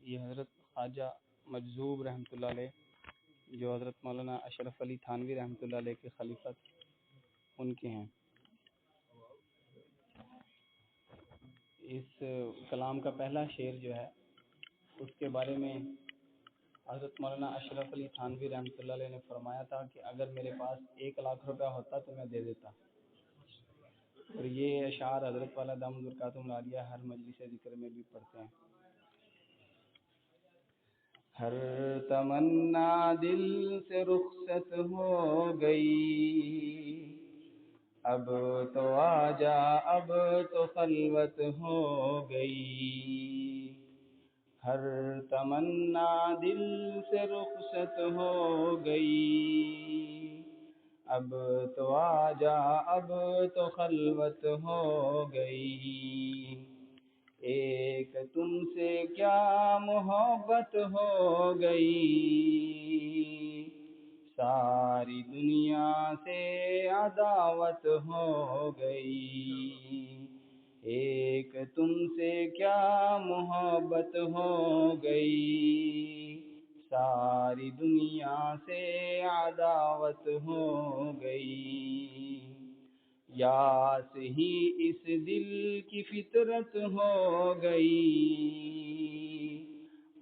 یہ حضرت خواجہ مجذوب رحمۃ اللہ علیہ جو حضرت مولانا اشرف علی تھانوی رحمۃ اللہ علیہ کے خلیفت ان کے ہیں۔ اس کلام کا پہلا شعر جو ہے اس کے بارے میں حضرت مولانا اشرف علی تھانوی رحمۃ اللہ علیہ نے فرمایا تھا کہ اگر میرے پاس 1,00,000 روپیہ ہوتا تو میں دے دیتا۔ اور یہ اشعار حضرت والا دامت برکاتہم العالیہ ہر مجلس ذکر میں بھی پڑھتے ہیں۔ ہر تمنا دل سے رخصت ہو گئی، اب تو آجا اب تو خلوت ہو گئی۔ ہر تمنا دل سے رخصت ہو گئی، اب تو آجا اب تو خلوت ہو گئی۔ ایک تم سے کیا محبت ہو گئی، ساری دنیا سے عداوت ہو گئی۔ ایک تم سے کیا محبت ہو گئی، ساری دنیا سے عداوت ہو گئی۔ یاس ہی اس دل کی فطرت ہو گئی،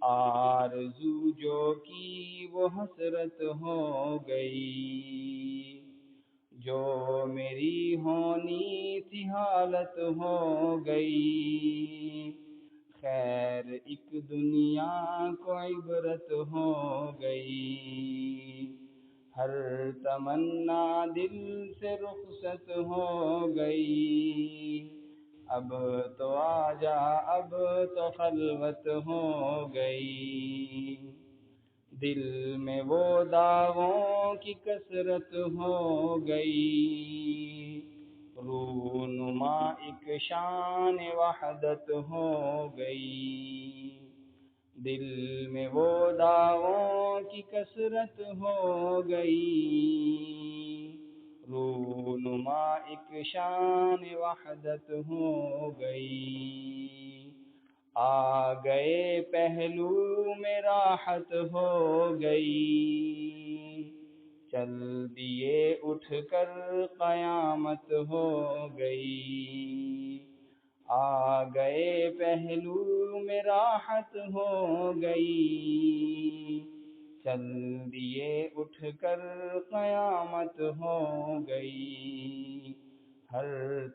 آرزو جو کی وہ حسرت ہو گئی۔ جو میری ہونی تھی حالت ہو گئی، خیر ایک دنیا کو عبرت ہو گئی۔ ہر تمنا دل سے رخصت ہو گئی، اب تو آجا اب تو خلوت ہو گئی۔ دل میں وہ داغوں کی کثرت ہو گئی، رونما ایک شان وحدت ہو گئی۔ دل میں وہ داغوں کی کثرت ہو گئی، رونما ایک شان وحدت ہو گئی۔ آ گئے پہلو میں راحت ہو گئی، چل دیے اٹھ کر قیامت ہو گئی۔ آ گئے پہلو میں راحت ہو گئی، چل دیے اٹھ کر قیامت ہو گئی۔ ہر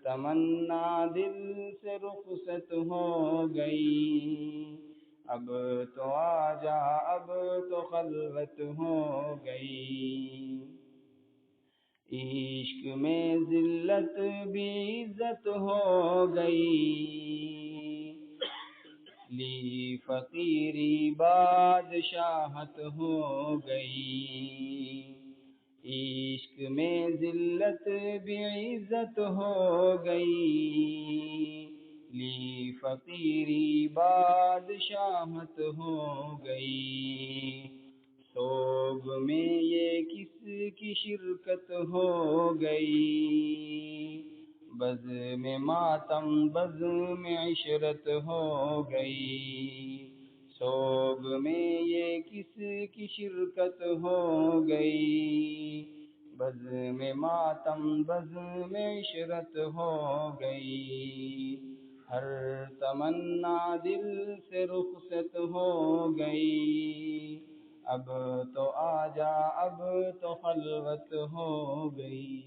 تمنا دل سے رخصت ہو گئی، اب تو آجا اب تو خلوت ہو گئی۔ عشق میں ذلت بھی عزت ہو گئی، لی فقیری بادشاہت ہو گئی۔ عشق میں ذلت بھی عزت ہو گئی، لی فقیری بادشاہت ہو گئی۔ سوگ میں یہ کس کی شرکت ہو گئی، بزم ماتم بزم عشرت ہو گئی۔ سوگ میں یہ کس کی شرکت ہو گئی، بزم ماتم بزم عشرت ہو گئی۔ ہر تمنا دل سے رخصت ہو گئی، اب تو آجا اب تو خلوت ہو گئی۔